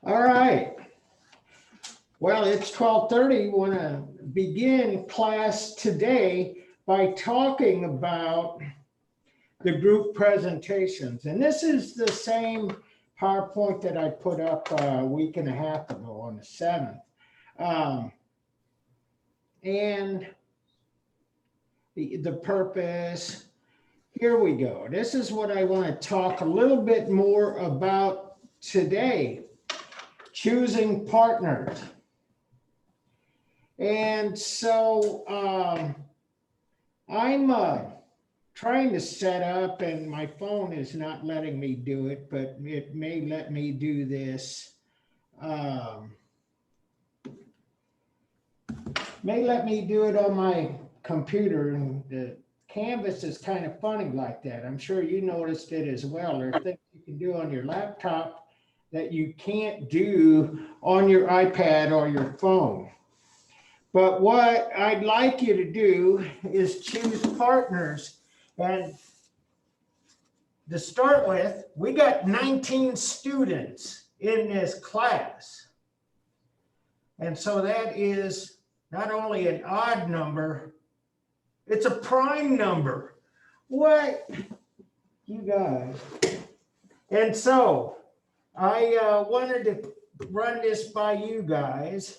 All right. Well, it's 12:30. Want to begin class today by talking about the group presentations. And this is the same PowerPoint that I put up a week and a half ago on the 7th. And the purpose, here we go. This is what I want to talk a little bit more about today. Choosing partners. And so I'm trying to set up, and my phone is not letting me do it, but it may let me do this. May let me do it on my computer, and the Canvas is kind of funny like that. I'm sure you noticed it as well. There are things you can do on your laptop that you can't do on your iPad or your phone. But what I'd like you to do is choose partners. And to start with, we got 19 students in this class. And so that is not only an odd number, it's a prime number. What? You guys. And so I wanted to run this by you guys.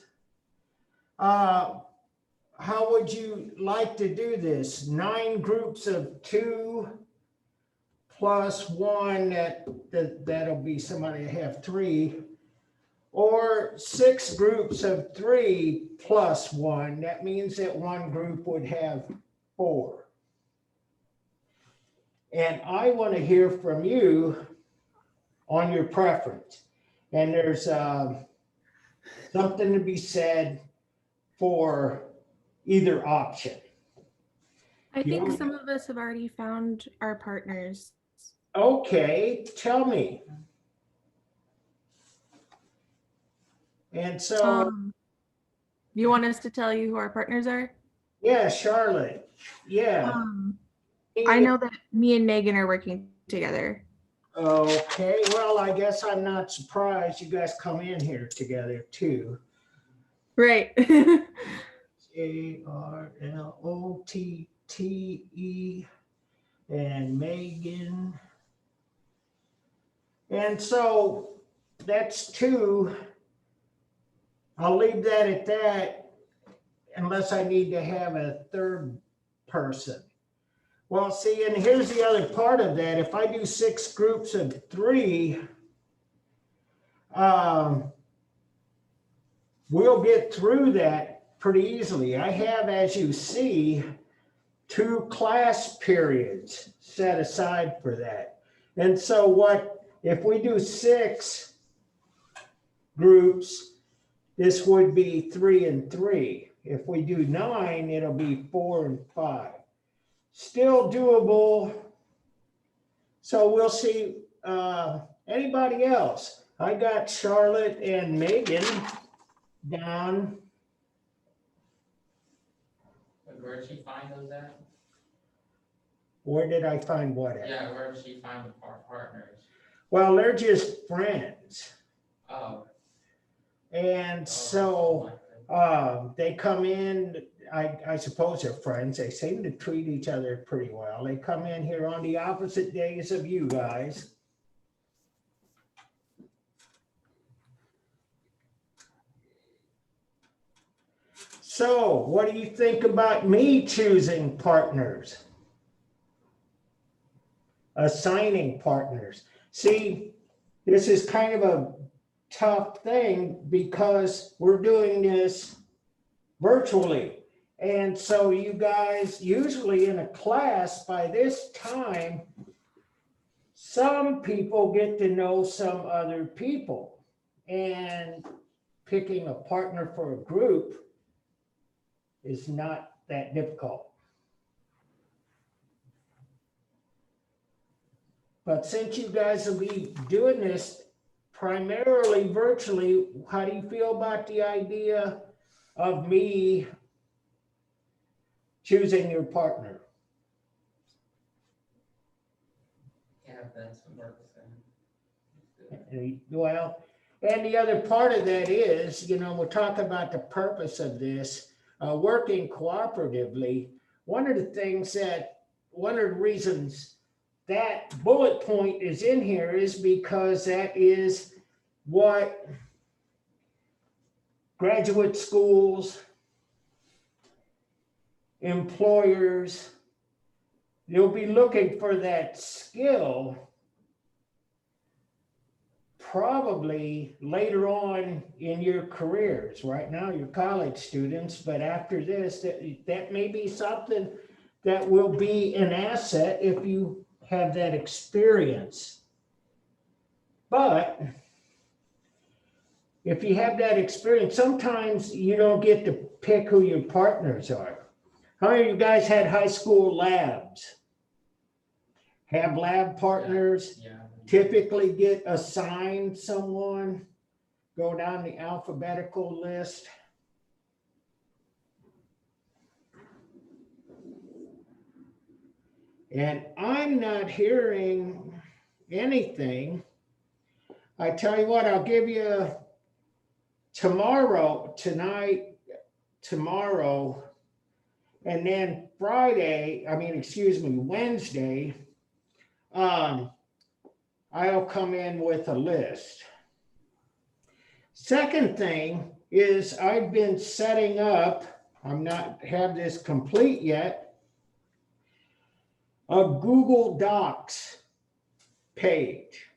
How would you like to do this? 9 groups of 2 plus 1, that'll be somebody have 3, or 6 groups of 3 plus 1. That means that one group would have 4. And I want to hear from you on your preference. And there's something to be said for either option. I think some of us have already found our partners. Okay, tell me. And so, you want us to tell you who our partners are? yeah, Charlotte. Yeah. I know that me and Megan are working together. Okay, well, I guess I'm not surprised you guys come in here together too. Right. Charlotte and Megan. And so that's 2. I'll leave that at that unless I need to have a third person. Well, see, and here's the other part of that. If I do 6 groups of 3, we'll get through that pretty easily. I have, as you see, 2 class periods set aside for that. And so what, if we do 6 groups, this would be 3 and 3. If we do 9, it'll be 4 and 5. Still doable. So we'll see. Anybody else? I got Charlotte and Megan down. Where did she find those at? Where did I find what at? Yeah, where did she find the partners? Well, they're just friends. Oh. And so they come in, I suppose they're friends. They seem to treat each other pretty well. They come in here on the opposite days of you guys. So what do you think about me choosing partners? Assigning partners. See, this is kind of a tough thing because we're doing this virtually. And so you guys, usually in a class by this time, some people get to know some other people, and picking a partner for a group is not that difficult. But since you guys will be doing this primarily virtually, how do you feel about the idea of me choosing your partner? Yeah, that's some work. Well, And the other part of that is, we'll talk about the purpose of this, working cooperatively. One of the reasons that bullet point is in here is because that is what graduate schools, employers, you'll be looking for that skill probably later on in your careers. Right now, you're college students, but after this, that may be something that will be an asset if you have that experience. But if you have that experience, sometimes you don't get to pick who your partners are. How many of you guys had high school labs? Have lab partners? Yeah. Typically get assigned someone, go down the alphabetical list. And I'm not hearing anything. I tell you what, I'll give you tomorrow, and then Wednesday, I'll come in with a list. Second thing is I've been setting up, I'm not have this complete yet, a Google Docs page.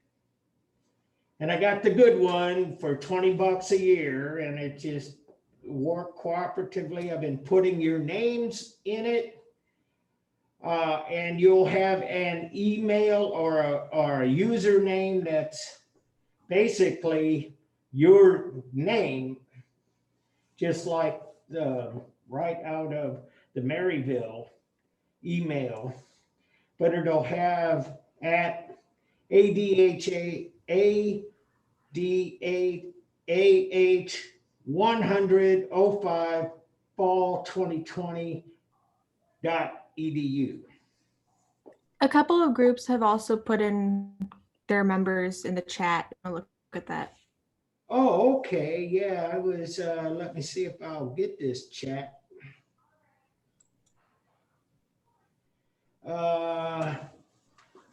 And I got the good one for $20 a year, and it just worked cooperatively. I've been putting your names in it. And you'll have an email or a username that's basically your name, just like right out of the Maryville email, but it'll have at ADHAH 10005 fall 2020.edu. A couple of groups have also put in their members in the chat. I'll look at that. Oh, okay. Yeah, I was, let me see if I'll get this chat.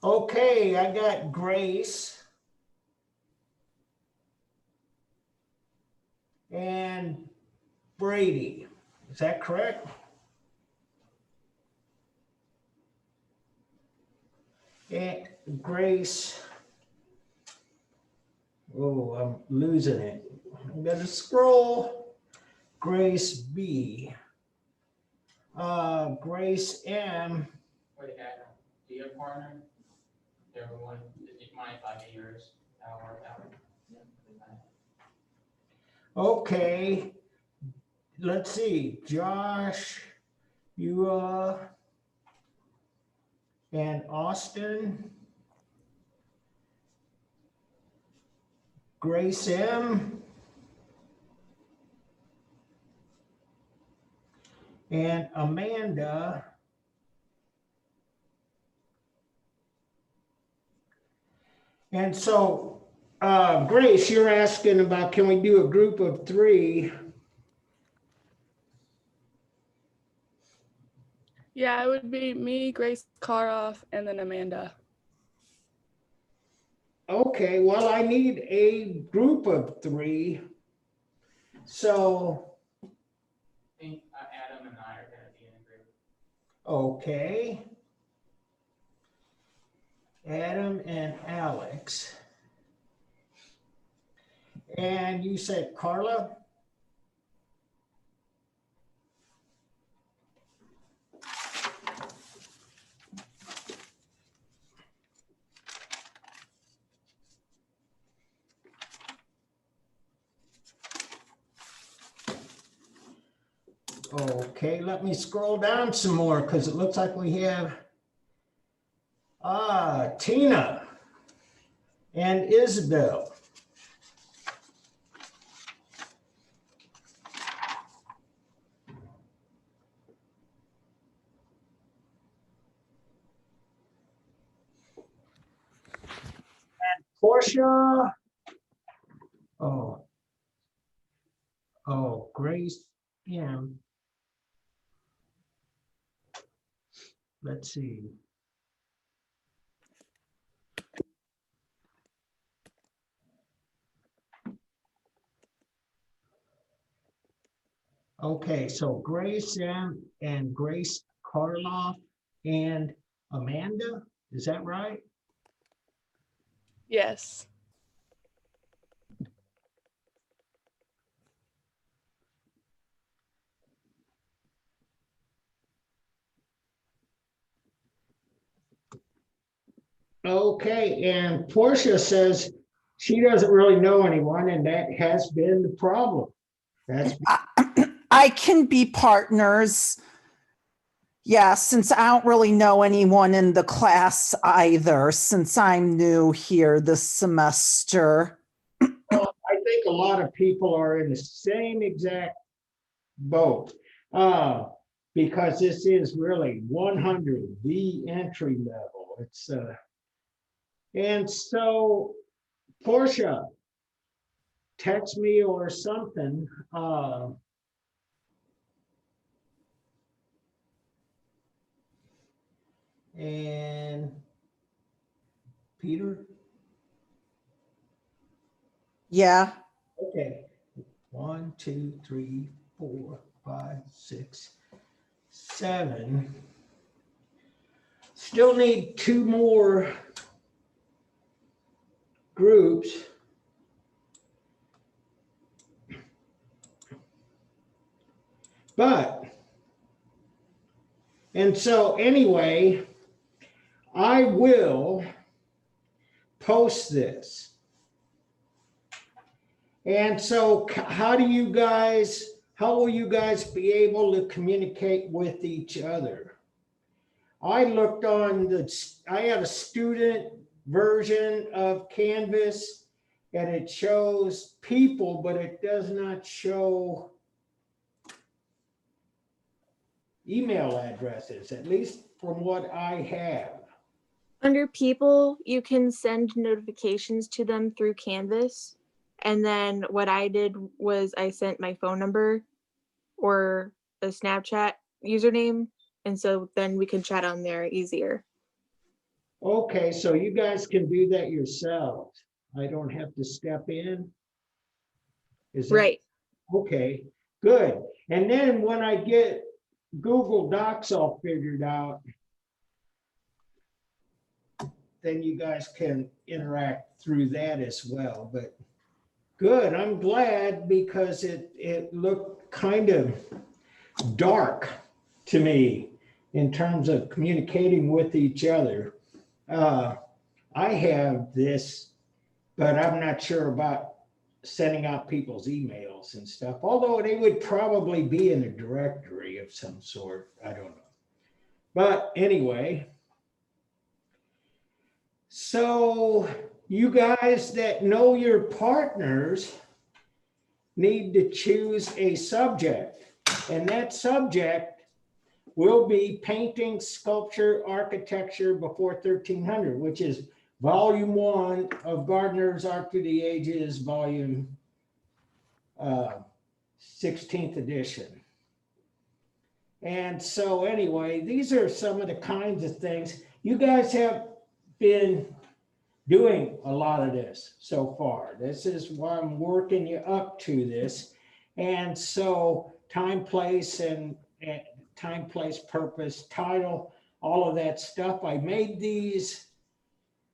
Okay, I got Grace and Brady. Is that correct? And Grace. Oh, I'm losing it. I'm gonna scroll. Grace B. Grace M. Wait, Adam, do you have a partner? Everyone, do you mind if I get yours? That'll work out. Okay. Let's see. Josh, you and Austin. Grace M. And Amanda. And so, Grace, you're asking about, can we do a group of 3? Yeah, it would be me, Grace Karoff, and then Amanda. Okay, well, I need a group of 3. So, I think Adam and I are gonna be in a group. okay. Adam and Alex. And you said Carla? Okay, let me scroll down some more because it looks like we have Tina and Isabel. And Portia Oh. Oh, Grace M. Let's see. Okay, so Grace M and Grace Karloff and Amanda, is that right? Yes. Okay, and Portia says she doesn't really know anyone, and that has been the problem. That's I can be partners. Yeah, since I don't really know anyone in the class either, since I'm new here this semester. I think a lot of people are in the same exact boat. Because this is really 100, the entry level. It's and so Portia, text me or something. And Peter, Yeah. okay. 1, 2, 3, 4, 5, 6, 7. Still need 2 more groups. But, and so anyway, I will post this. And so how will you guys be able to communicate with each other? I looked on I have a student version of Canvas and it shows people, but it does not show email addresses, at least from what I have. Under people, you can send notifications to them through Canvas. And then what I did was I sent my phone number or a Snapchat username. And so then we can chat on there easier. Okay, so you guys can do that yourselves. I don't have to step in. Is that Right. okay? Good. And then when I get Google Docs all figured out, then you guys can interact through that as well. But good, I'm glad because it looked kind of dark to me in terms of communicating with each other. I have this, but I'm not sure about sending out people's emails and stuff, although they would probably be in a directory of some sort. I don't know. But anyway, so you guys that know your partners need to choose a subject, and that subject will be painting, sculpture, architecture before 1300, which is volume 1 of Gardner's Art Through the Ages, volume 16th edition. And so anyway, these are some of the kinds of things. You guys have been doing a lot of this so far. This is why I'm working you up to this. And so time, place, and time, place, purpose, title, all of that stuff. I made these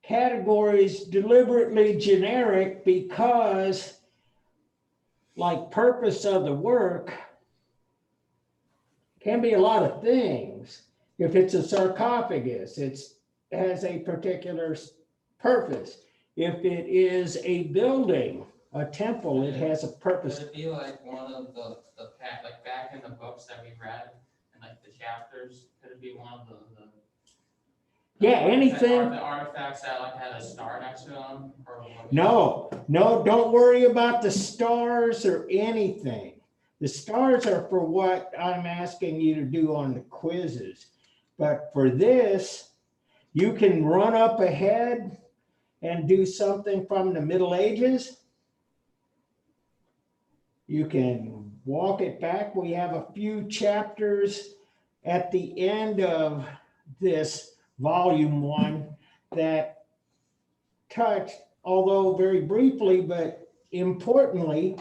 categories deliberately generic because, like, purpose of the work can be a lot of things. If it's a sarcophagus, it has a particular purpose. If it is a building, a temple, it has a purpose. Could it be like one of the like back in the books that we read and like the chapters? Could it be one of the Yeah, anything. The artifacts that like had a star next to them? Or No, don't worry about the stars or anything. The stars are for what I'm asking you to do on the quizzes. But for this, you can run up ahead and do something from the Middle Ages. You can walk it back. We have a few chapters at the end of this volume 1 that touched, although very briefly, but importantly,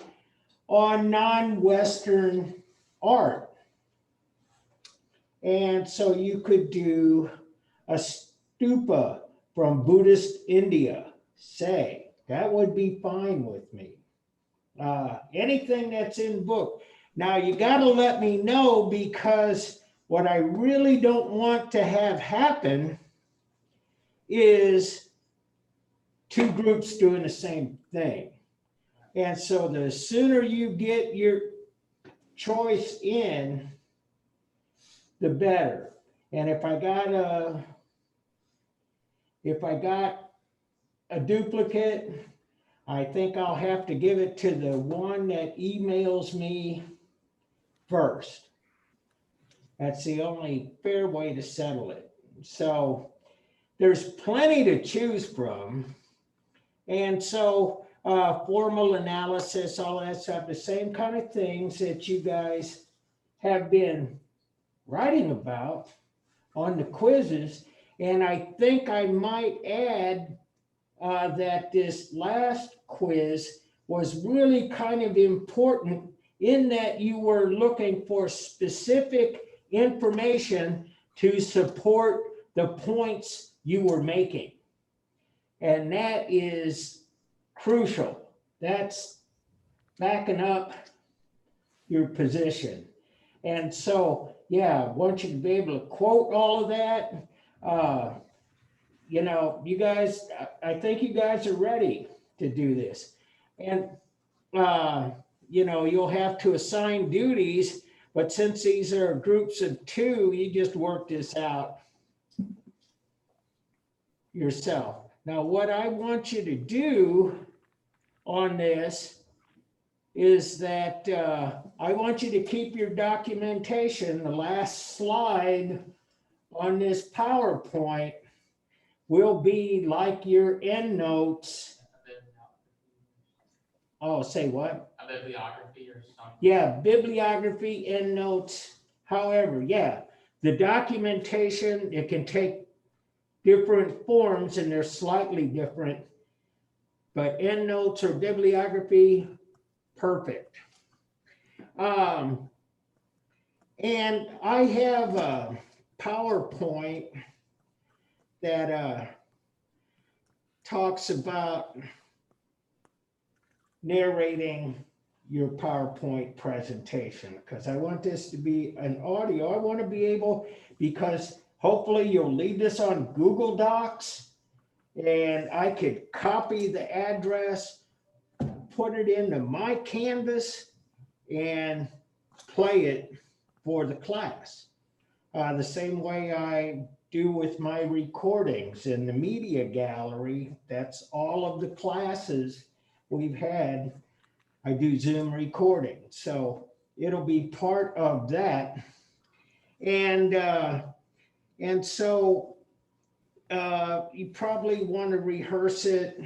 on non-Western art. And so you could do a stupa from Buddhist India, say. That would be fine with me. Anything that's in book. Now you got to let me know, because what I really don't want to have happen is 2 groups doing the same thing. And so the sooner you get your choice in, the better. And if I got a duplicate, I think I'll have to give it to the one that emails me first. That's the only fair way to settle it. So there's plenty to choose from. And so formal analysis, all that stuff, the same kind of things that you guys have been writing about on the quizzes. And I think I might add that this last quiz was really kind of important in that you were looking for specific information to support the points you were making. And that is crucial. That's backing up your position. And so, yeah, I want you to be able to quote all of that. You know, you guys, I think you guys are ready to do this. And, you know, you'll have to assign duties, but since these are groups of 2, you just work this out yourself. Now, what I want you to do on this is that I want you to keep your documentation. The last slide on this PowerPoint will be like your endnotes. Oh, say what? A bibliography or something. Yeah, bibliography, endnotes, however, yeah. The documentation, it can take different forms and they're slightly different, but endnotes or bibliography, perfect. And I have a PowerPoint that talks about narrating your PowerPoint presentation, because I want this to be an audio. I want to be able, because hopefully you'll leave this on Google Docs and I could copy the address, put it into my Canvas and play it for the class. The same way I do with my recordings in the media gallery. That's all of the classes we've had. I do Zoom recording, so it'll be part of that. And so you probably want to rehearse it.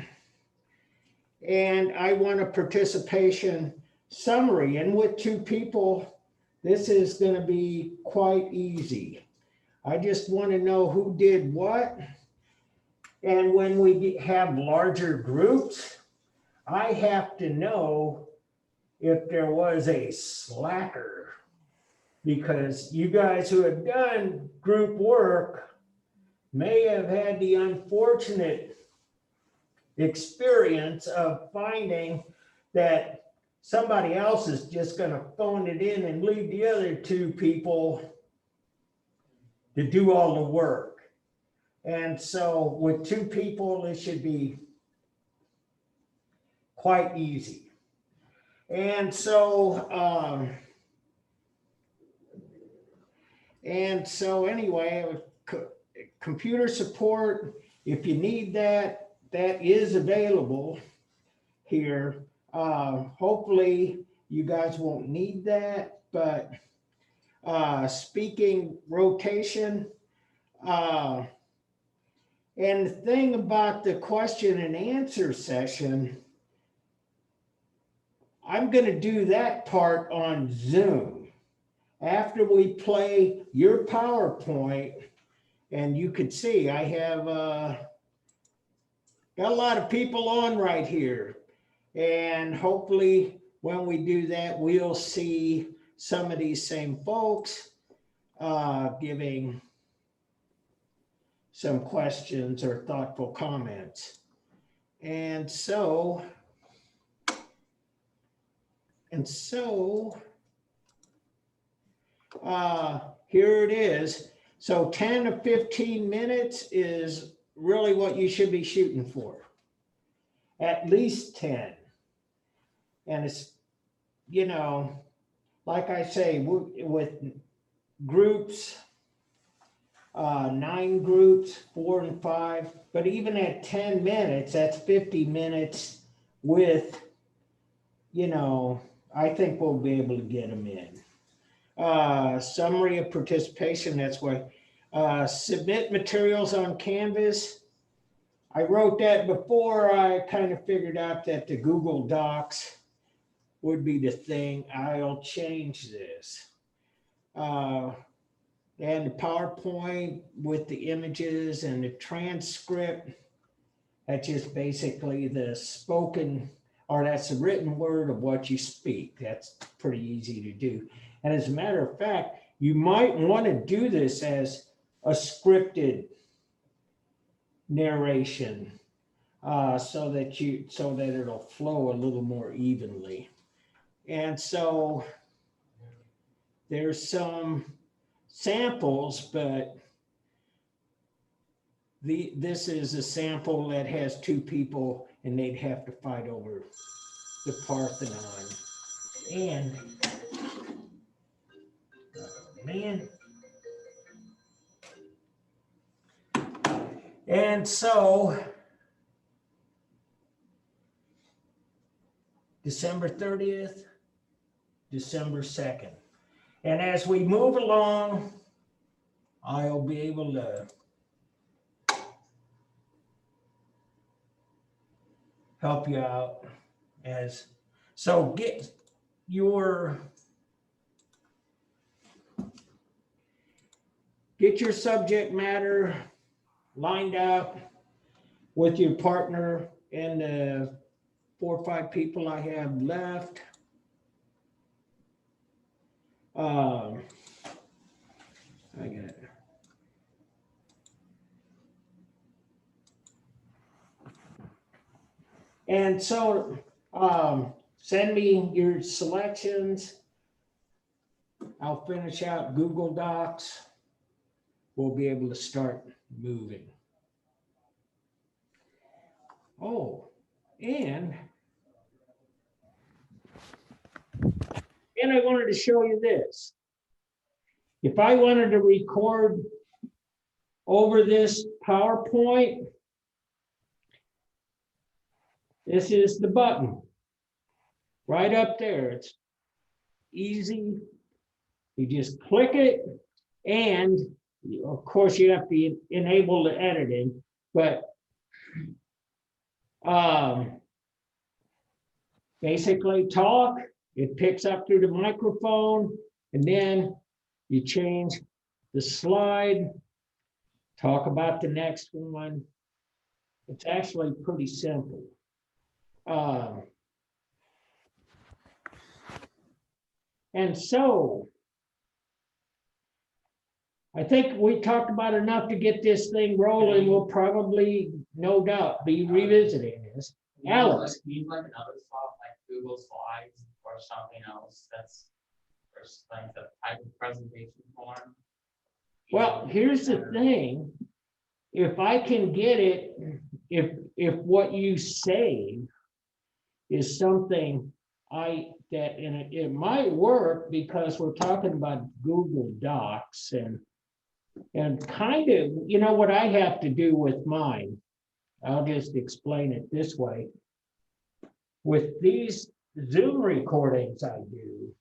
And I want a participation summary. And with 2 people, this is going to be quite easy. I just want to know who did what. And when we have larger groups, I have to know if there was a slacker, because you guys who have done group work may have had the unfortunate experience of finding that somebody else is just going to phone it in and leave the other 2 people to do all the work. And so with 2 people, it should be quite easy. And so anyway, computer support, if you need that, that is available here. Hopefully you guys won't need that, but speaking rotation, and the thing about the question and answer session, I'm gonna do that part on Zoom. After we play your PowerPoint, and you could see I have got a lot of people on right here. And hopefully when we do that, we'll see some of these same folks giving some questions or thoughtful comments. And so here it is. So 10 to 15 minutes is really what you should be shooting for. At least 10. And it's, you know, like I say, with groups, 9 groups, 4 and 5, but even at 10 minutes, that's 50 minutes with, you know, I think we'll be able to get them in. Summary of participation, that's why. Submit materials on Canvas. I wrote that before I kind of figured out that the Google Docs would be the thing. I'll change this. And the PowerPoint with the images and the transcript, that's just basically the spoken, or that's the written word of what you speak. That's pretty easy to do. And as a matter of fact, you might want to do this as a scripted narration so that it'll flow a little more evenly. And so there's some samples, but this is a sample that has 2 people and they'd have to fight over the Parthenon. And man. And so December 30th, December 2nd. And as we move along, I'll be able to help you out so get your subject matter lined up with your partner and the 4 or 5 people I have left. I got it. And so send me your selections. I'll finish out Google Docs. We'll be able to start moving. Oh, and I wanted to show you this. If I wanted to record over this PowerPoint, this is the button right up there. It's easy. You just click it, and of course you have to enable the editing, but basically talk, it picks up through the microphone, and then you change the slide, talk about the next one. It's actually pretty simple. And so I think we talked about enough to get this thing rolling. We'll probably, no doubt, be revisiting this. Alex. Need like another soft, like Google Slides or something else that's, or like the type of presentation form. Well, here's the thing. If I can get it, if what you say is something and it might work, because we're talking about Google Docs and kind of, you know what I have to do with mine. I'll just explain it this way. With these Zoom recordings I do,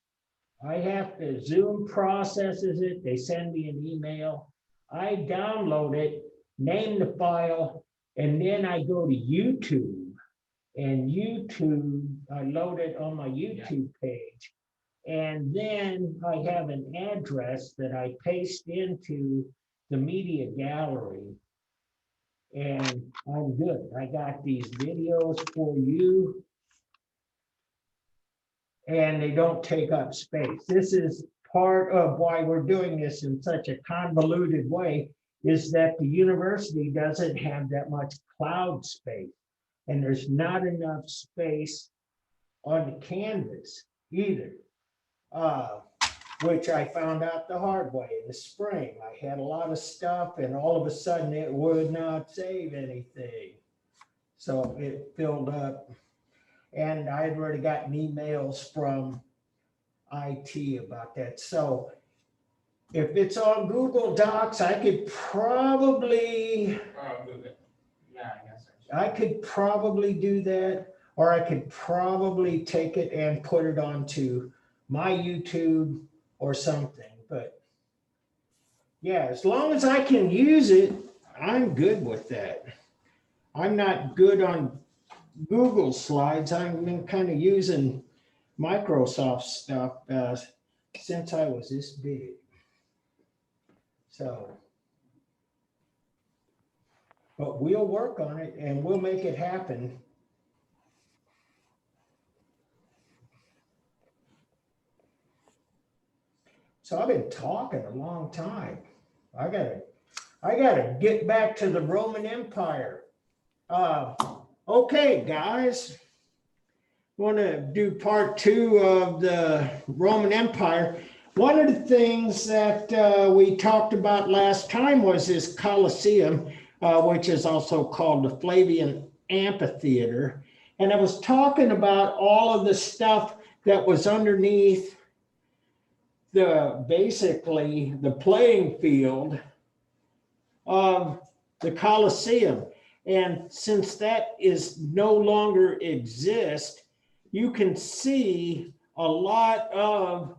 I have to, Zoom processes it, they send me an email, I download it, name the file, and then I go to YouTube and YouTube, I load it on my YouTube page. And then I have an address that I paste into the media gallery. And I'm good. I got these videos for you. And they don't take up space. This is part of why we're doing this in such a convoluted way, is that the university doesn't have that much cloud space. And there's not enough space on the canvas either. Which I found out the hard way in the spring. I had a lot of stuff and all of a sudden it would not save anything. So it filled up. And I had already gotten emails from IT about that. So if it's on Google Docs, I could probably, Yeah, I guess. I could probably do that, or I could probably take it and put it onto my YouTube or something. But yeah, as long as I can use it, I'm good with that. I'm not good on Google Slides. I've been kind of using Microsoft stuff since I was this big. So, but we'll work on it and we'll make it happen. So I've been talking a long time. I gotta get back to the Roman Empire. Okay, guys. Want to do part 2 of the Roman Empire. One of the things that we talked about last time was this Colosseum, which is also called the Flavian Amphitheater. And I was talking about all of the stuff that was underneath basically the playing field of the Colosseum. And since that is no longer exist, you can see a lot of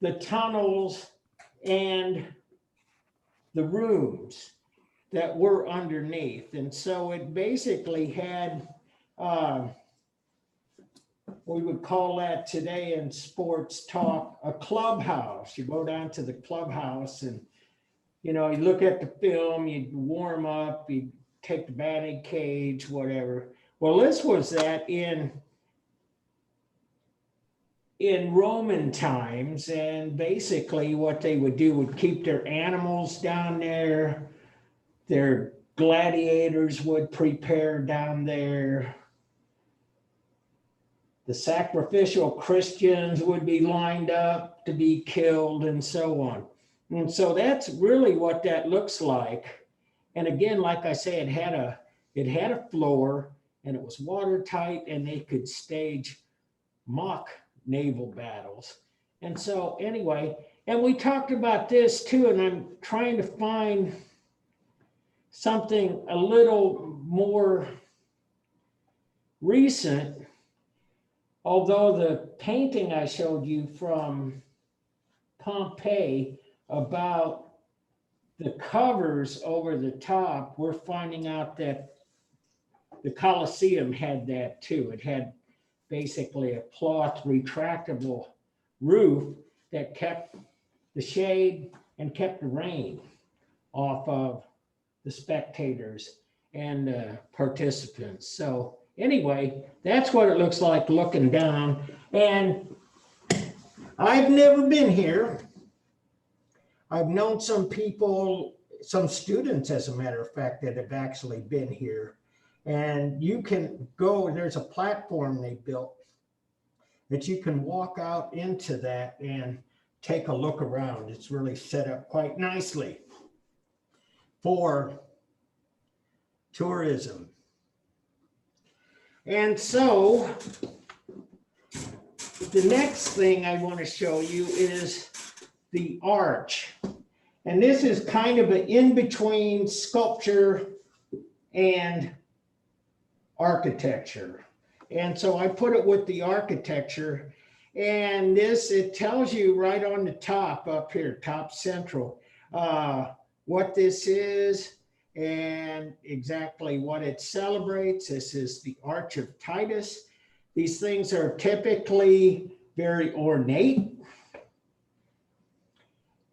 the tunnels and the rooms that were underneath. And so it basically had, we would call that today in sports talk, a clubhouse. You go down to the clubhouse and, you know, you look at the film, you warm up, you take the batting cage, whatever. Well, this was that in Roman times, and basically what they would do would keep their animals down there. Their gladiators would prepare down there. The sacrificial Christians would be lined up to be killed and so on. And so that's really what that looks like. And again, like I say, it had a floor and it was watertight and they could stage mock naval battles. And so anyway, and we talked about this too, and I'm trying to find something a little more recent, although the painting I showed you from Pompeii about the covers over the top, we're finding out that the Colosseum had that too. It had basically a cloth retractable roof that kept the shade and kept the rain off of the spectators and participants. So anyway, that's what it looks like looking down. And I've never been here. I've known some people, some students, as a matter of fact, that have actually been here. And you can go, there's a platform they built that you can walk out into that and take a look around. It's really set up quite nicely for tourism. And so the next thing I want to show you is the arch. And this is kind of an in-between sculpture and architecture. And so I put it with the architecture, and this, it tells you right on the top up here, top central, what this is. and exactly what it celebrates. This is the Arch of Titus. These things are typically very ornate,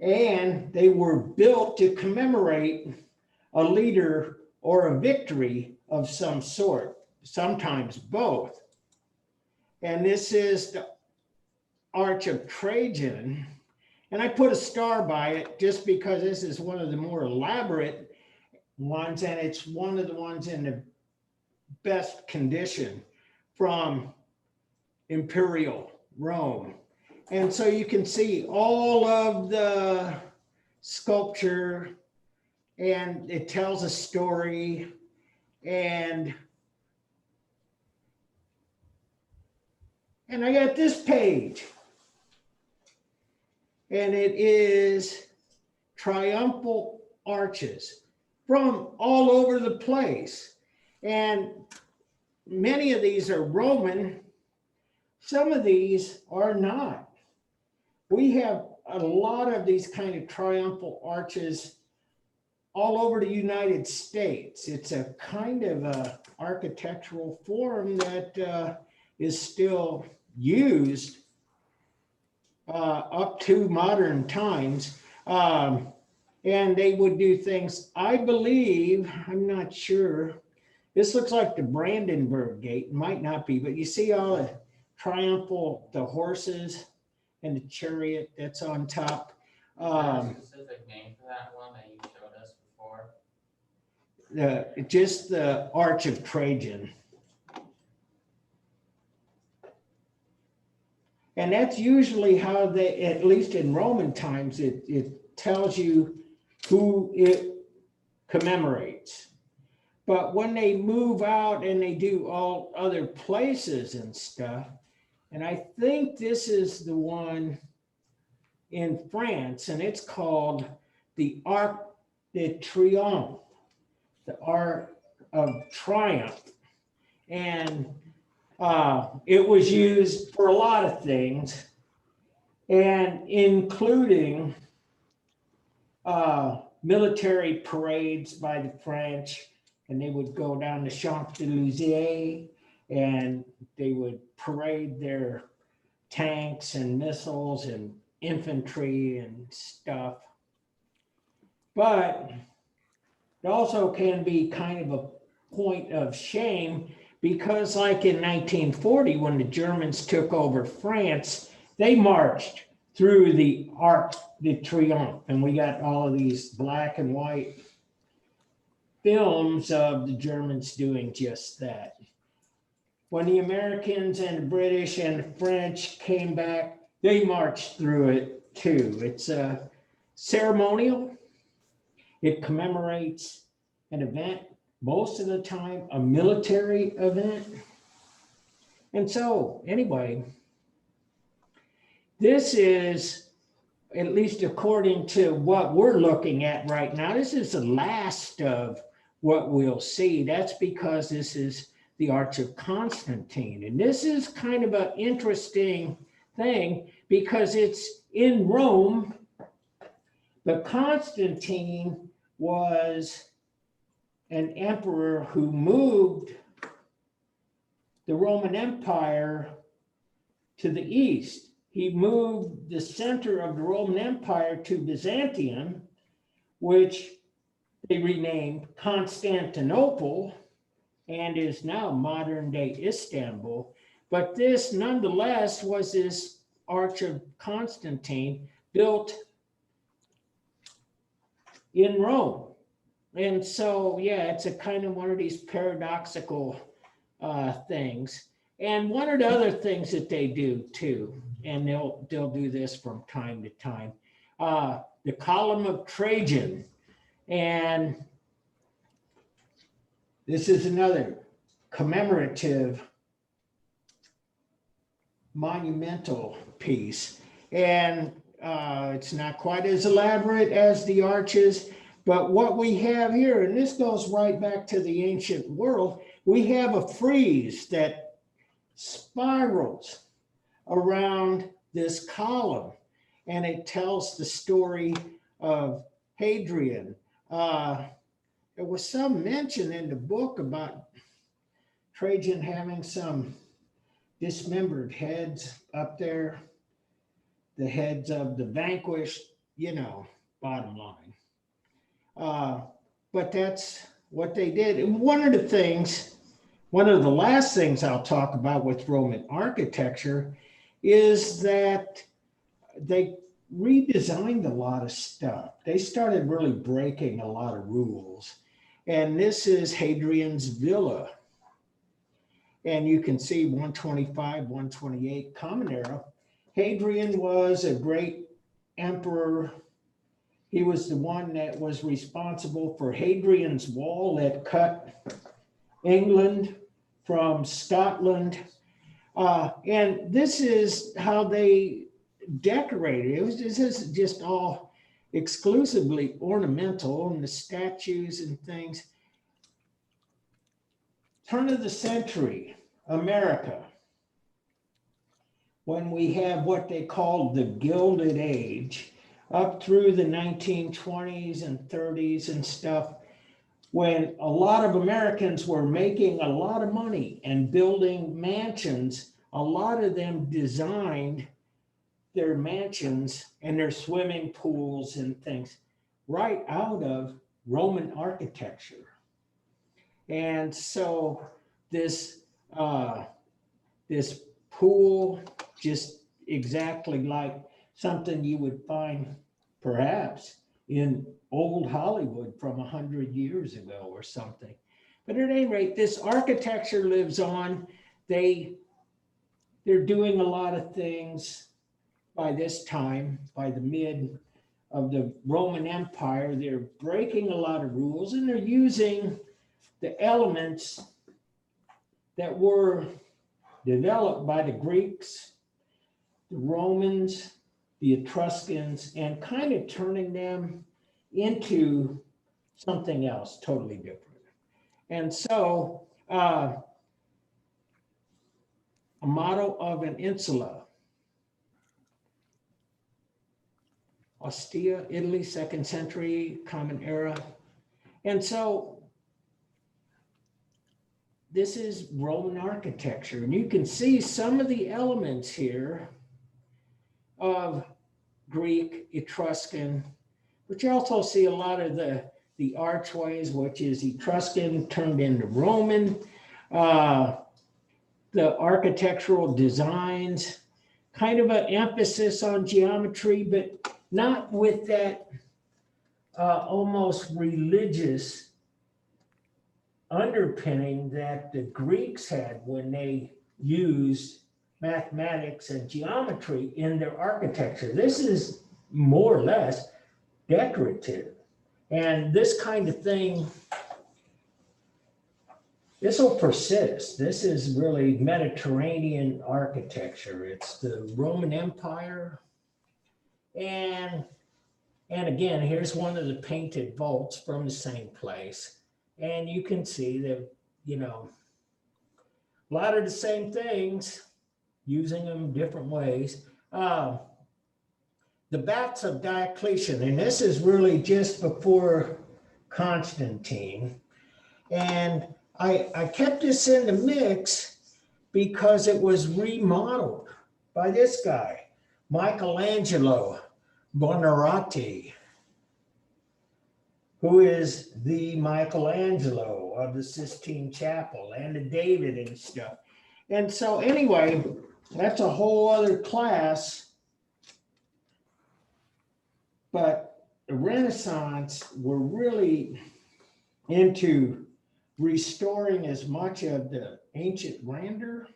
and they were built to commemorate a leader or a victory of some sort, sometimes both. And this is the Arch of Trajan. And I put a star by it just because this is one of the more elaborate ones, and it's one of the ones in the best condition from Imperial Rome. And so you can see all of the sculpture, and it tells a story. And I got this page, and it is triumphal arches from all over the place. And many of these are Roman. Some of these are not. We have a lot of these kind of triumphal arches all over the United States. It's a kind of a architectural form that is still used up to modern times. And they would do things, I believe, I'm not sure. This looks like the Brandenburg Gate, might not be, but you see all the triumphal, the horses and the chariot that's on top. Is there a specific name for that one that you showed us before? Just the Arch of Trajan. And that's usually how they, at least in Roman times, it tells you who it commemorates. But when they move out and they do all other places and stuff, and I think this is the one in France, and it's called the Arc de Triomphe, the Arc of Triumph. And it was used for a lot of things, and including military parades by the French, and they would go down the Champs-Élysées and they would parade their tanks and missiles and infantry and stuff. But it also can be kind of a point of shame because, like in 1940, when the Germans took over France, they marched through the Arc de Triomphe, and we got all of these black and white films of the Germans doing just that. When the Americans and the British and the French came back, they marched through it too. It's a ceremonial. It commemorates an event, most of the time a military event. And so anyway, this is, at least according to what we're looking at right now, this is the last of what we'll see. That's because this is the Arch of Constantine. And this is kind of an interesting thing because it's in Rome, but Constantine was an emperor who moved the Roman Empire to the east. He moved the center of the Roman Empire to Byzantium, which they renamed Constantinople and is now modern day Istanbul. But this nonetheless was this Arch of Constantine built in Rome. And so, yeah, it's a kind of one of these paradoxical things. And one of the other things that they do too, and they'll do this from time to time, the Column of Trajan. And this is another commemorative monumental piece. And it's not quite as elaborate as the arches, but what we have here, and this goes right back to the ancient world, we have a frieze that spirals around this column, and it tells the story of Hadrian. there was some mention in the book about Trajan having some dismembered heads up there, the heads of the vanquished, bottom line. But that's what they did. And one of the last things I'll talk about with Roman architecture is that they redesigned a lot of stuff. They started really breaking a lot of rules. And this is Hadrian's Villa. And you can see 125, 128 Common Era. Hadrian was a great emperor. He was the one that was responsible for Hadrian's Wall that cut England from Scotland. And this is how they decorated. This is just all exclusively ornamental, and the statues and things. Turn of the century, America, when we have what they call the Gilded Age, up through the 1920s and 30s and stuff, when a lot of Americans were making a lot of money and building mansions. A lot of them designed their mansions and their swimming pools and things right out of Roman architecture. And so this pool, just exactly like something you would find perhaps in old Hollywood from 100 years ago or something. But at any rate, this architecture lives on. They're doing a lot of things by this time, by the mid of the Roman Empire. They're breaking a lot of rules, and they're using the elements that were developed by the Greeks, the Romans, the Etruscans, and kind of turning them into something else totally different. And so a motto of an insula, Ostia, Italy, 2nd century, Common Era. And so this is Roman architecture, and you can see some of the elements here of Greek, Etruscan, but you also see a lot of the archways, which is Etruscan turned into Roman, the architectural designs, kind of an emphasis on geometry, but not with that almost religious underpinning that the Greeks had when they used mathematics and geometry in their architecture. This is more or less decorative. And this kind of thing, this will persist. This is really Mediterranean architecture. It's the Roman Empire. And again, here's one of the painted vaults from the same place. And you can see that, a lot of the same things, using them different ways. The Baths of Diocletian, and this is really just before Constantine. And I kept this in the mix because it was remodeled by this guy, Michelangelo Buonarroti, who is the Michelangelo of the Sistine Chapel and the David and stuff. And so anyway, that's a whole other class. But the Renaissance were really into restoring as much of the ancient grandeur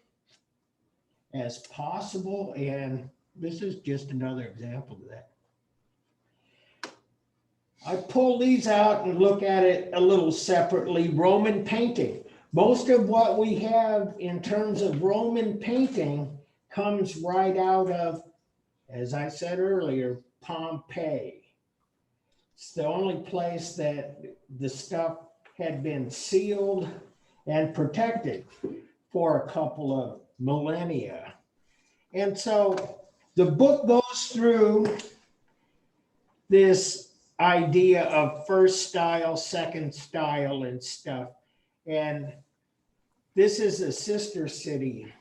as possible. And this is just another example of that. I pull these out and look at it a little separately. Roman painting. Most of what we have in terms of Roman painting comes right out of, as I said earlier, Pompeii. It's the only place that the stuff had been sealed and protected for a couple of millennia. And so the book goes through this idea of first style, second style and stuff. And this is a sister city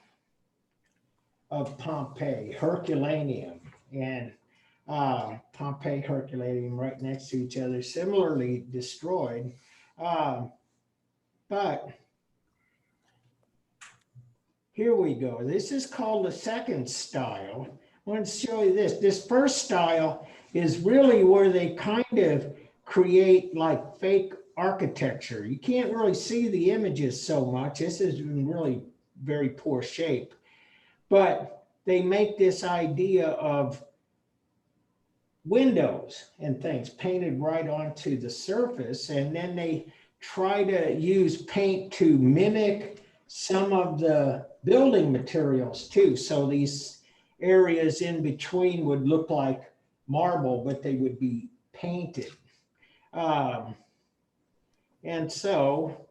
of Pompeii, Herculaneum, and Pompeii, Herculaneum right next to each other, similarly destroyed. But here we go. This is called the second style. I want to show you this. This first style is really where they kind of create like fake architecture. You can't really see the images so much. This is in really very poor shape. But they make this idea of windows and things painted right onto the surface. And then they try to use paint to mimic some of the building materials too. So these areas in between would look like marble, but they would be painted. And so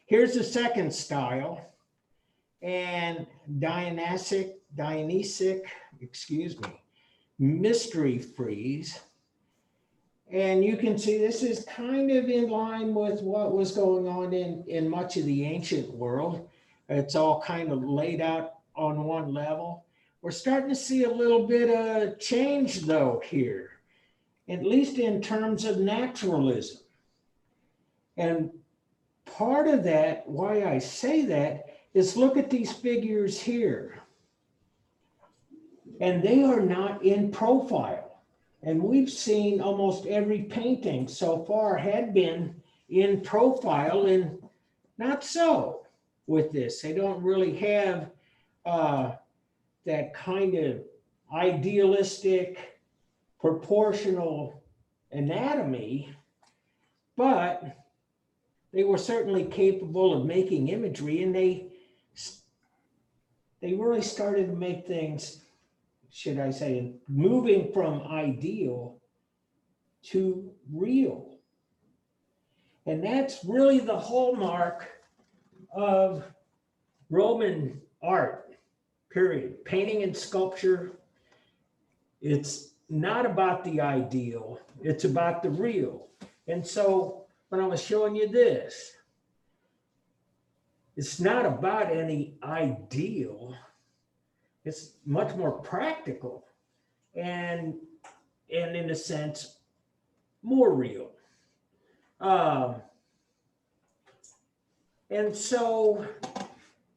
here's the second style. And Dionysic, mystery frieze. And you can see this is kind of in line with what was going on in much of the ancient world. It's all kind of laid out on one level. We're starting to see a little bit of change though here, at least in terms of naturalism. And part of that, why I say that, is look at these figures here. And they are not in profile. And we've seen almost every painting so far had been in profile, and not so with this. They don't really have that kind of idealistic, proportional anatomy, but they were certainly capable of making imagery, and they really started to make things, should I say, moving from ideal to real. And that's really the hallmark of Roman art, period. Painting and sculpture, it's not about the ideal, it's about the real. And so when I was showing you this, it's not about any ideal. It's much more practical and in a sense, more real. And so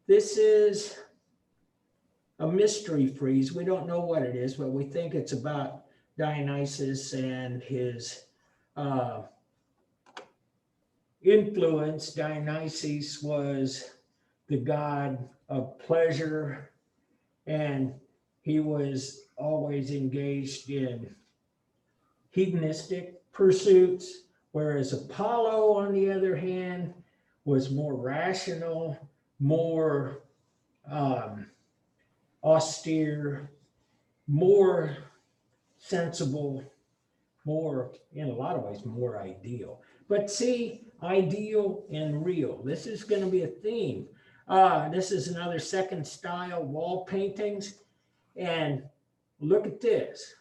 this is a mystery frieze. We don't know what it is, but we think it's about Dionysus and his influence. Dionysus was the god of pleasure, and he was always engaged in hedonistic pursuits, whereas Apollo, on the other hand, was more rational, more austere, more sensible, more, in a lot of ways, more ideal. But see, ideal and real. This is going to be a theme. This is another second style wall paintings. And look at this.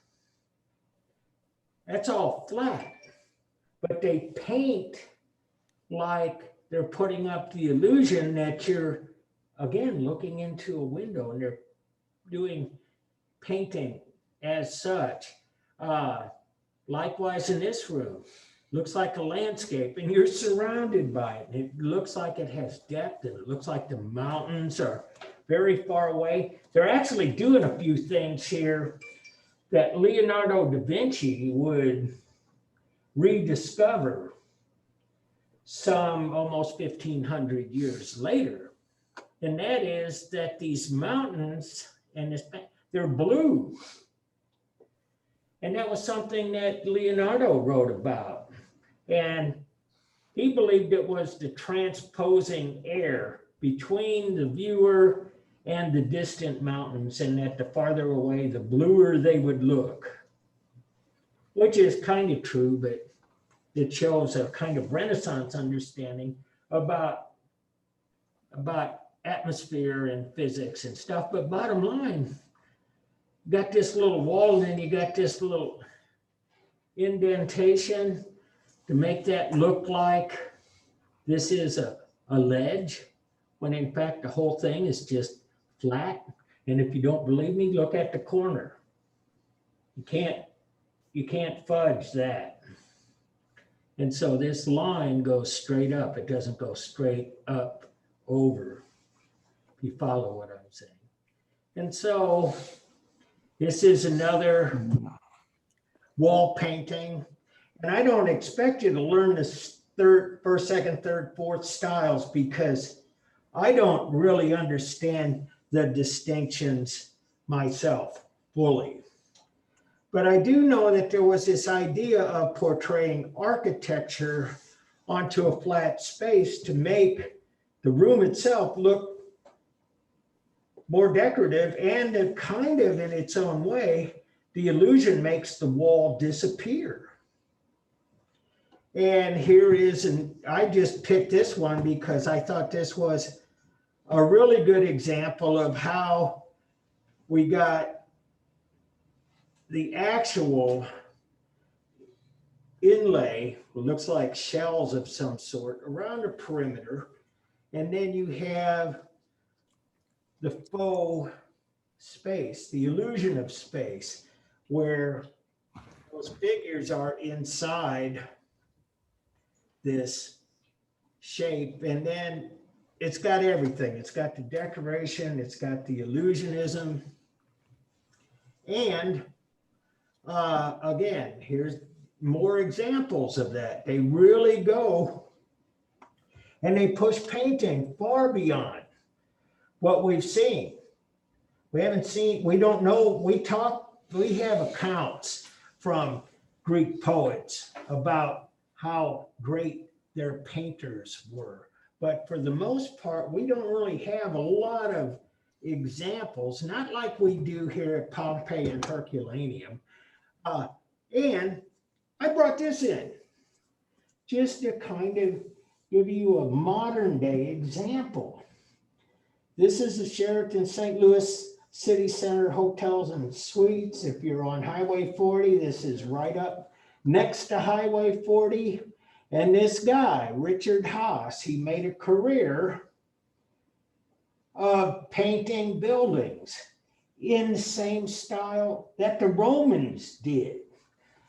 That's all flat. But they paint like they're putting up the illusion that you're, again, looking into a window, and they're doing painting as such. Likewise in this room. Looks like a landscape, and you're surrounded by it. It looks like it has depth, and it looks like the mountains are very far away. They're actually doing a few things here that Leonardo da Vinci would rediscover some almost 1,500 years later. And that is that these mountains and they're blue. And that was something that Leonardo wrote about. And he believed it was the transposing air between the viewer and the distant mountains, and that the farther away, the bluer they would look, which is kind of true, but it shows a kind of Renaissance understanding about atmosphere and physics and stuff. But bottom line, you got this little wall, and then you got this little indentation to make that look like this is a ledge, when in fact the whole thing is just flat. And if you don't believe me, look at the corner. You can't fudge that. And so this line goes straight up. It doesn't go straight up over, if you follow what I'm saying. And so this is another wall painting. And I don't expect you to learn this first, second, third, fourth styles, because I don't really understand the distinctions myself fully. But I do know that there was this idea of portraying architecture onto a flat space to make the room itself look more decorative, and it kind of, in its own way, the illusion makes the wall disappear. And here is, and I just picked this one because I thought this was a really good example of how we got the actual inlay, looks like shells of some sort, around the perimeter. And then you have the faux space, the illusion of space, where those figures are inside this shape. And then it's got everything. It's got the decoration, it's got the illusionism. And again, here's more examples of that. They really go and they push painting far beyond what we've seen. We haven't seen, we don't know, we have accounts from Greek poets about how great their painters were. But for the most part, we don't really have a lot of examples, not like we do here at Pompeii and Herculaneum. And I brought this in just to kind of give you a modern day example. This is the Sheraton St. Louis City Center Hotels and Suites. If you're on Highway 40, this is right up next to Highway 40. And this guy, Richard Haas, he made a career of painting buildings in the same style that the Romans did.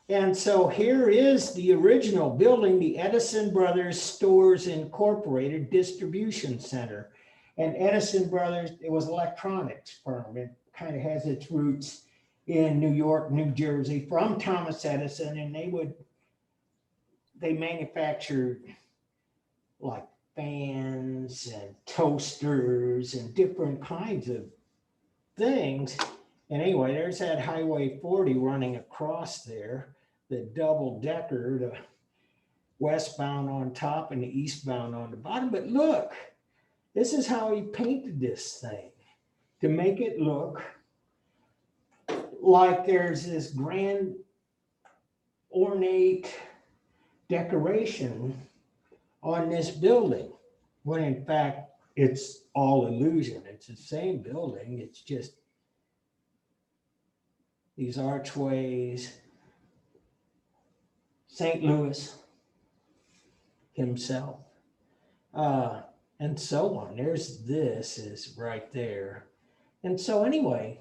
And so here is the original building, the Edison Brothers Stores Incorporated Distribution Center. And Edison Brothers, it was an electronics firm. It kind of has its roots in New York, New Jersey, from Thomas Edison, and they manufactured like fans and toasters and different kinds of things. And anyway, there's that Highway 40 running across there, the double decker, the westbound on top and the eastbound on the bottom. But look, this is how he painted this thing to make it look like there's this grand ornate decoration on this building, when in fact it's all illusion. It's the same building, it's just these archways. St. Louis himself, and so on. There's this is right there. And so anyway,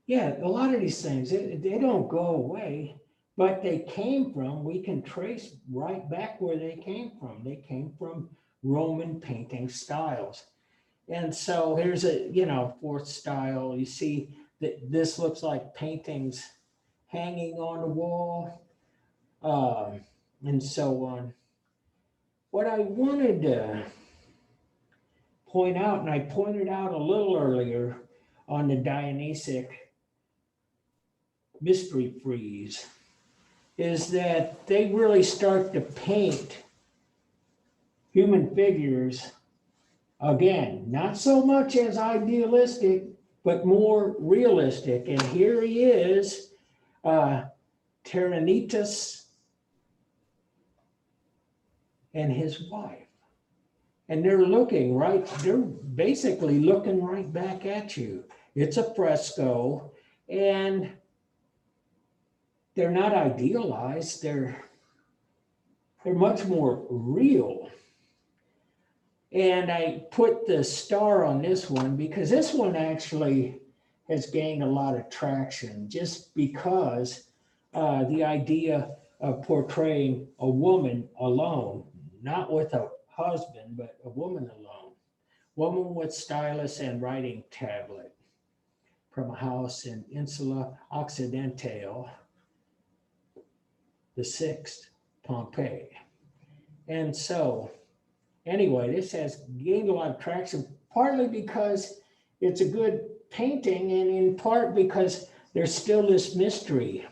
yeah, a lot of these things, they don't go away, but they came from, we can trace right back where they came from. They came from Roman painting styles. And so here's a, fourth style. You see that this looks like paintings hanging on the wall, and so on. What I wanted to point out, and I pointed out a little earlier on the Dionysic mystery frieze, is that they really start to paint human figures, again, not so much as idealistic, but more realistic. And here he is, Tyranitas and his wife. And they're basically looking right back at you. It's a fresco, and they're not idealized, they're much more real. And I put the star on this one because this one actually has gained a lot of traction just because the idea of portraying a woman alone, not with a husband, but a woman alone. Woman with stylus and writing tablet from a house in Insula Occidentale, the 6th, Pompeii. And so, anyway, this has gained a lot of traction, partly because it's a good painting, and in part because there's still this mystery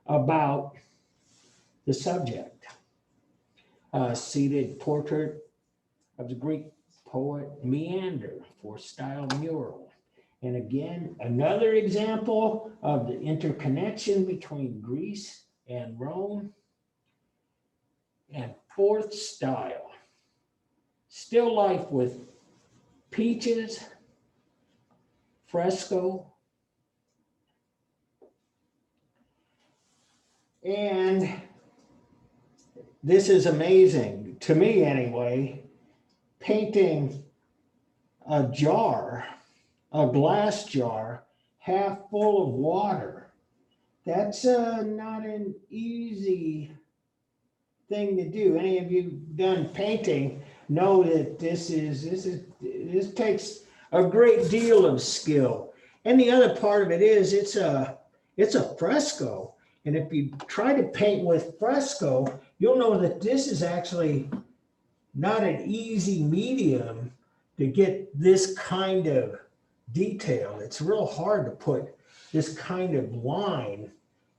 about the subject. Seated portrait of the Greek poet Meander for style mural. And again, another example of the interconnection between Greece and Rome. And 4th, style. Still life with peaches, fresco, and this is amazing to me anyway, painting a jar, a glass jar, half full of water. That's not an easy thing to do. Any of you done painting know that this takes a great deal of skill. And the other part of it is it's a fresco. And if you try to paint with fresco, you'll know that this is actually not an easy medium to get this kind of detail. It's real hard to put this kind of line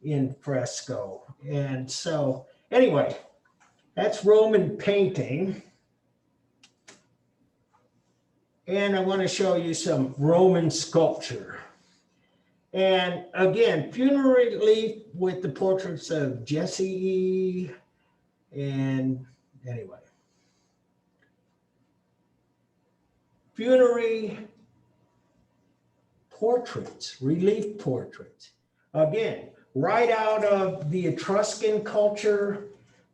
in fresco. And so anyway, that's Roman painting. And I want to show you some Roman sculpture. And again, funeral relief with the portraits of Jesse. And anyway, funerary portraits, relief portraits. Again, right out of the Etruscan culture,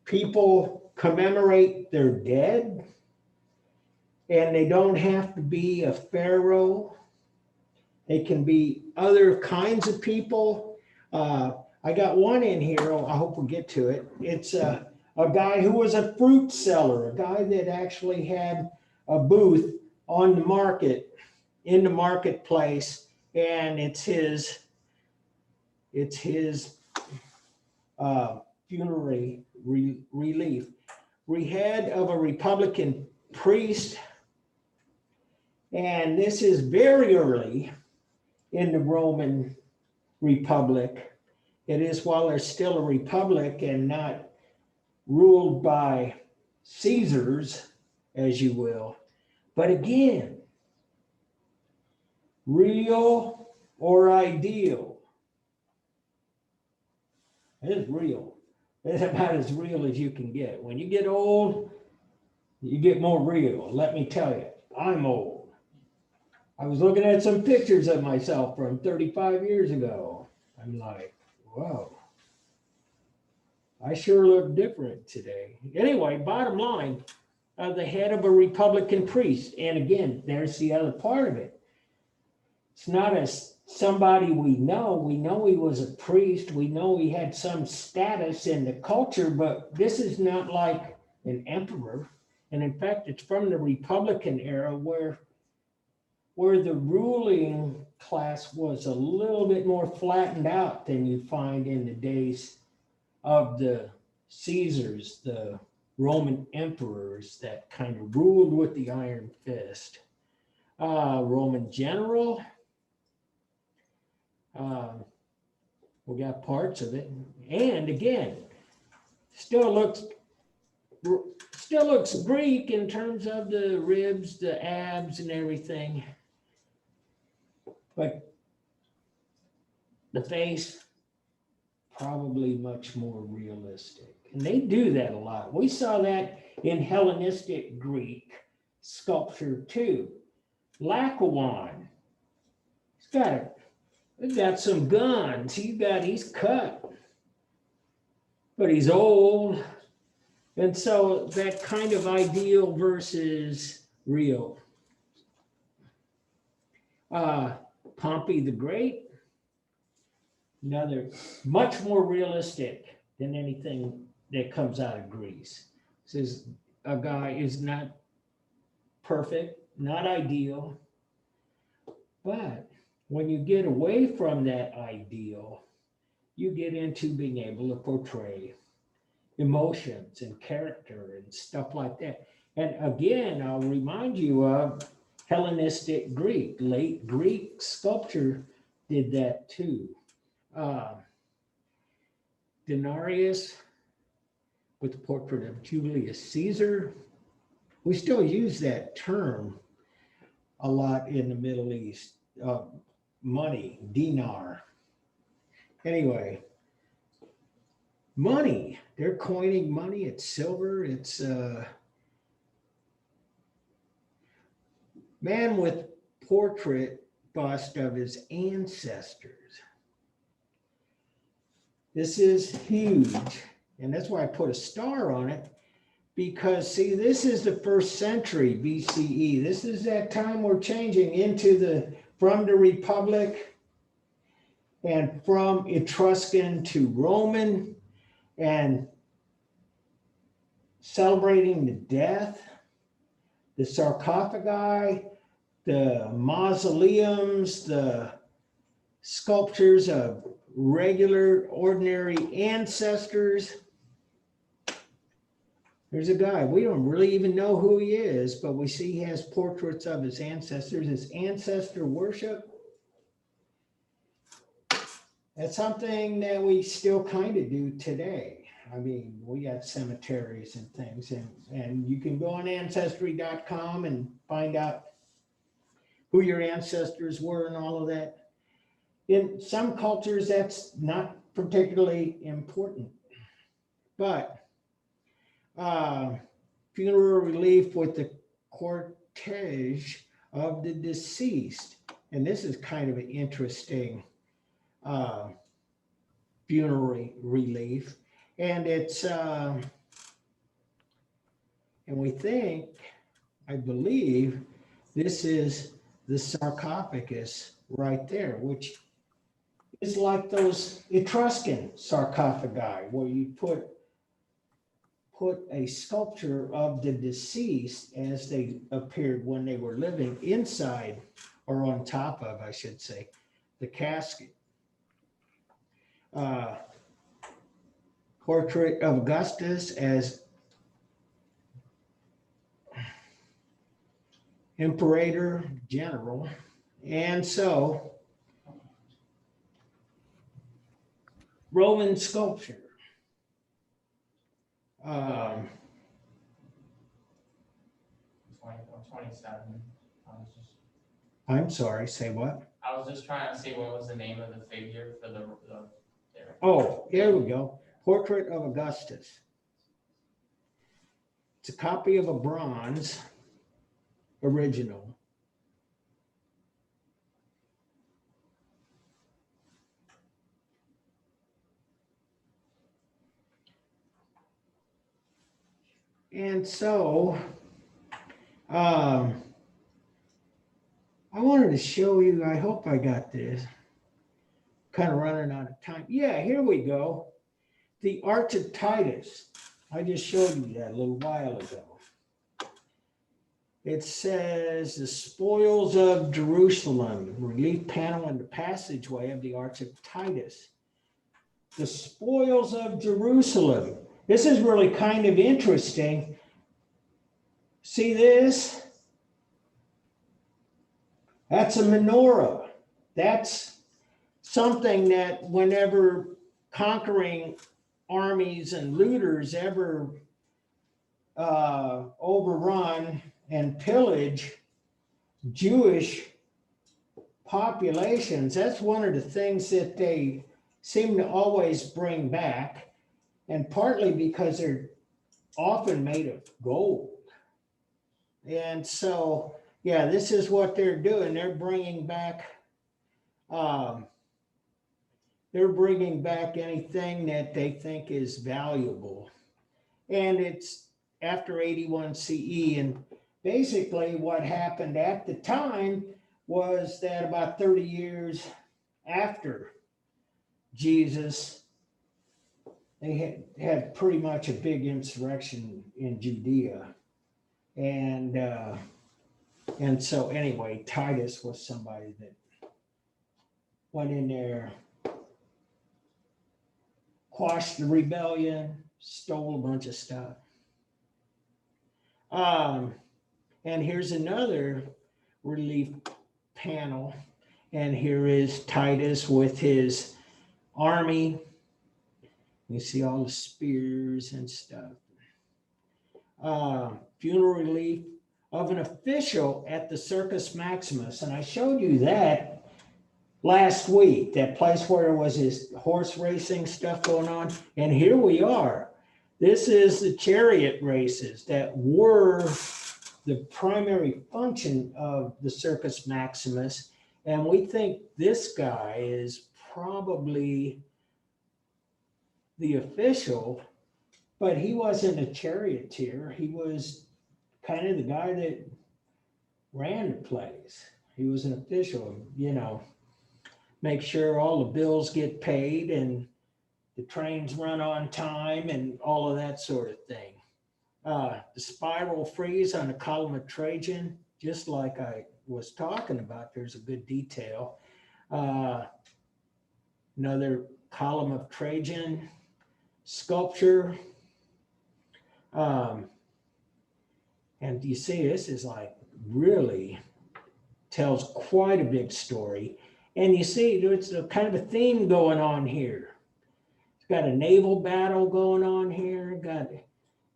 people commemorate their dead, and they don't have to be a pharaoh. They can be other kinds of people. I got one in here. I hope we'll get to it. It's a guy who was a fruit seller, a guy that actually had a booth on the market, in the marketplace, and it's his funerary relief. We had of a Republican priest, and this is very early in the Roman Republic. It is while there's still a republic and not ruled by Caesars, as you will. But again, real or ideal? It is real. It's about as real as you can get. When you get old, you get more real. Let me tell you, I'm old. I was looking at some pictures of myself from 35 years ago. I'm like, whoa, I sure look different today. Anyway, bottom line, the head of a Republican priest. And again, there's the other part of it. It's not as somebody we know. We know he was a priest. We know he had some status in the culture, but this is not like an emperor. And in fact, it's from the Republican era where the ruling class was a little bit more flattened out than you find in the days of the Caesars, the Roman emperors that kind of ruled with the iron fist. Roman general. We got parts of it. And again, still looks Greek in terms of the ribs, the abs and everything. But the face, probably much more realistic. And they do that a lot. We saw that in Hellenistic Greek sculpture too. Laocoon, he's got some guns. He's cut. but he's old. And so that kind of ideal versus real. Pompey the Great, another much more realistic than anything that comes out of Greece. Says a guy is not perfect, not ideal, but when you get away from that ideal, you get into being able to portray emotions and character and stuff like that. And again, I'll remind you of Hellenistic Greek, late Greek sculpture did that too. Denarius with the portrait of Julius Caesar. We still use that term a lot in the Middle East. Money, dinar. Anyway, money, they're coining money, it's silver, it's man with portrait bust of his ancestors. This is huge, and that's why I put a star on it, because see, this is the first century BCE. This is that time we're changing into from the Republic and from Etruscan to Roman, and celebrating the death, the sarcophagi, the mausoleums, the sculptures of regular, ordinary ancestors. There's a guy, we don't really even know who he is, but we see he has portraits of his ancestors, his ancestor worship. That's something that we still kind of do today. I mean, we got cemeteries and things, and you can go on ancestry.com and find out who your ancestors were and all of that. In some cultures, that's not particularly important, but funeral relief with the cortege of the deceased. And this is kind of an interesting funeral relief. And it's, and we think, I believe, this is the sarcophagus right there, which is like those Etruscan sarcophagi where you put a sculpture of the deceased as they appeared when they were living inside, or on top of, I should say, the casket. Portrait of Augustus as Imperator General. And so, Roman sculpture. 27. I'm sorry, say what? I was just trying to see what was the name of the figure for the there. Oh, here we go. Portrait of Augustus. It's a copy of a bronze original. And so, I wanted to show you, I hope I got this. Kind of running out of time. Yeah, here we go. The Arch of Titus. I just showed you that a little while ago. It says the spoils of Jerusalem, relief panel in the passageway of the Arch of Titus. The spoils of Jerusalem. This is really kind of interesting. See this? That's a menorah. That's something that whenever conquering armies and looters ever overrun and pillage Jewish populations, that's one of the things that they seem to always bring back, and partly because they're often made of gold. And so, yeah, this is what they're doing. They're bringing back they're bringing back anything that they think is valuable. And it's after 81 CE. And basically what happened at the time was that about 30 years after Jesus, they had pretty much a big insurrection in Judea. And so anyway, Titus was somebody that went in there, quashed the rebellion, stole a bunch of stuff. And here's another relief panel. And here is Titus with his army. You see all the spears and stuff. Funeral relief of an official at the Circus Maximus. And I showed you that last week, that place where there was his horse racing stuff going on. And here we are. This is the chariot races that were the primary function of the Circus Maximus. And we think this guy is probably the official, but he wasn't a charioteer. He was kind of the guy that ran the place. He was an official, you know, make sure all the bills get paid and the trains run on time and all of that sort of thing. The spiral frieze on the column of Trajan, just like I was talking about, there's a good detail. Another column of Trajan sculpture. And you see, this is like really tells quite a big story. And you see, there's a kind of a theme going on here. It's got a naval battle going on here, got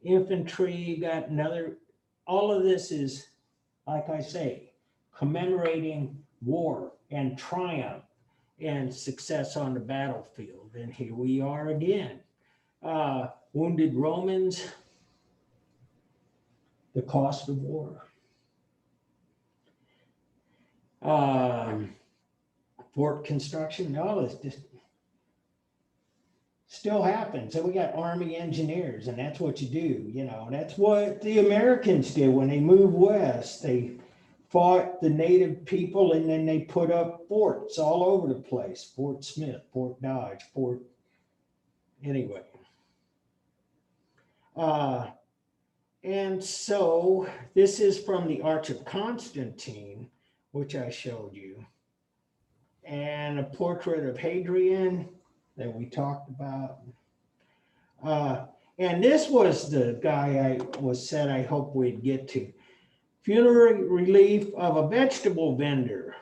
infantry, got another, all of this is, like I say, commemorating war and triumph and success on the battlefield. And here we are again. Wounded Romans, the cost of war. Fort construction, all this just still happens. So we got Army engineers, and that's what you do, you know. That's what the Americans did when they moved west. They fought the native people, and then they put up forts all over the place. Fort Smith, Fort Dodge, Fort, anyway. And so this is from the Arch of Constantine, which I showed you, and a portrait of Hadrian that we talked about. And this was the guy said I hope we'd get to. Funeral relief of a vegetable vendor.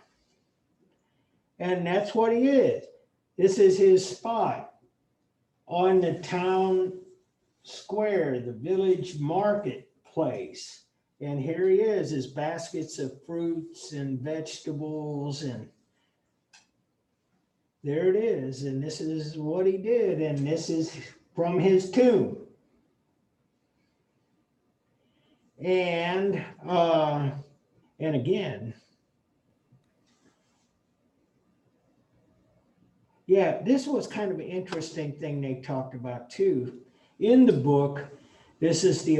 And that's what he is. This is his spot on the town square, the village marketplace. And here he is, his baskets of fruits and vegetables, and there it is. And this is what he did, and this is from his tomb. And again, yeah, this was kind of an interesting thing they talked about too. In the book, this is the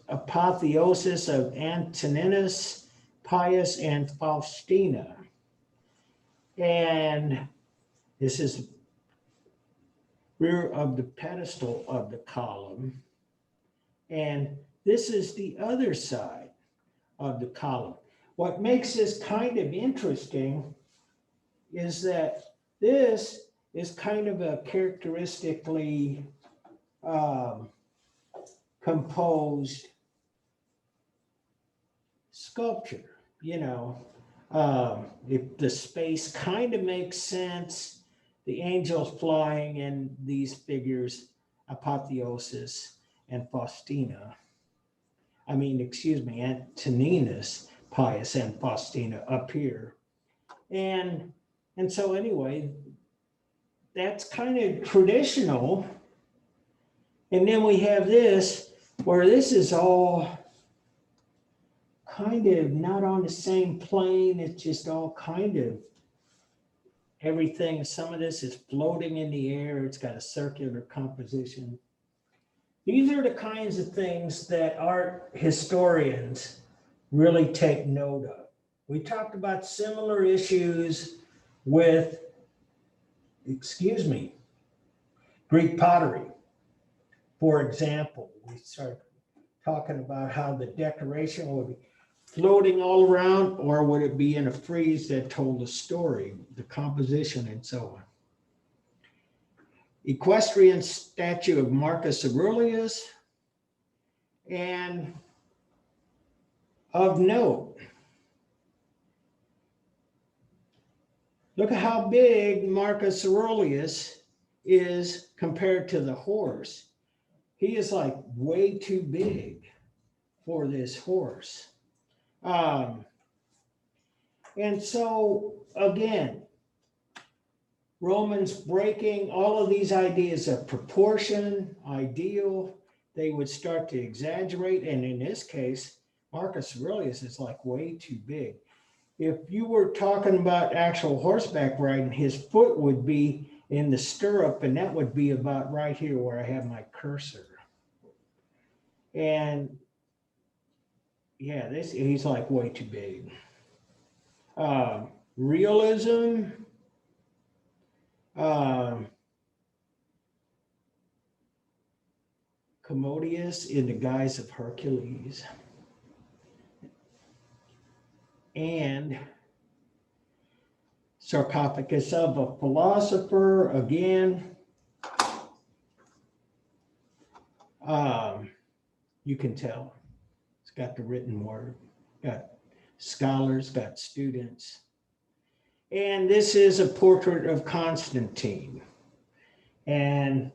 apotheosis of Antoninus Pius and Faustina. And this is rear of the pedestal of the column. And this is the other side of the column. What makes this kind of interesting is that this is kind of a characteristically composed sculpture, you know. If the space kind of makes sense, the angels flying and these figures, apotheosis and Faustina. Antoninus Pius and Faustina up here. And so anyway, that's kind of traditional. And then we have this, where this is all kind of not on the same plane. It's just all kind of everything, some of this is floating in the air. It's got a circular composition. These are the kinds of things that art historians really take note of. We talked about similar issues with, Greek pottery. For example, we start talking about how the decoration would be floating all around, or would it be in a frieze that told a story, the composition and so on. Equestrian statue of Marcus Aurelius, and of note, look at how big Marcus Aurelius is compared to the horse. He is like way too big for this horse. And so again, Romans breaking all of these ideas of proportion, ideal, they would start to exaggerate. And in this case, Marcus Aurelius is like way too big. If you were talking about actual horseback riding, his foot would be in the stirrup, and that would be about right here where I have my cursor. And yeah, he's like way too big. Realism. Commodius in the guise of Hercules. And sarcophagus of a philosopher, again. You can tell it's got the written word, got scholars, got students. And this is a portrait of Constantine. And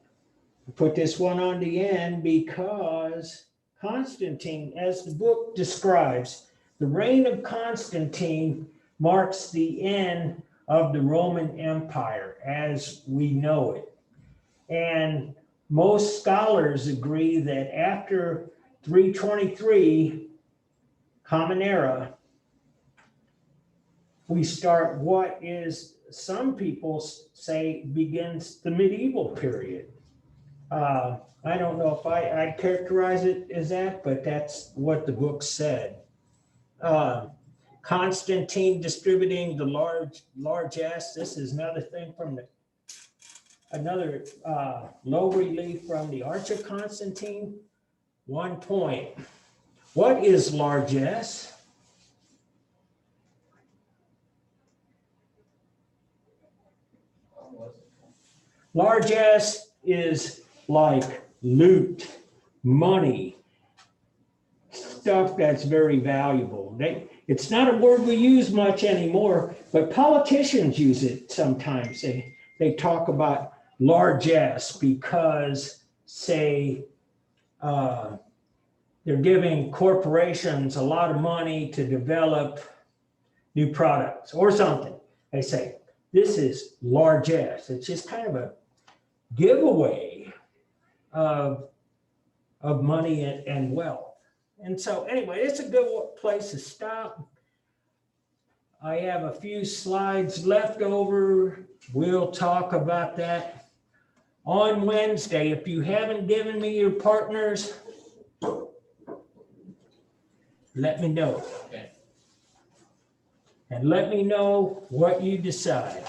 I put this one on the end because Constantine, as the book describes, the reign of Constantine marks the end of the Roman Empire as we know it. And most scholars agree that after 323 Common Era, we start what is, some people say, begins the medieval period. I don't know if I'd characterize it as that, but that's what the book said. Constantine distributing the largesse. This is another thing from another low relief from the Arch of Constantine. 1 point. What is largesse? Largesse is like loot, money, stuff that's very valuable. It's not a word we use much anymore, but politicians use it sometimes. They talk about largesse because, say, they're giving corporations a lot of money to develop new products or something. They say, this is largesse. It's just kind of a giveaway of money and wealth. And so anyway, it's a good place to stop. I have a few slides left over. We'll talk about that on Wednesday. If you haven't given me your partners, let me know. Okay. And let me know what you decide.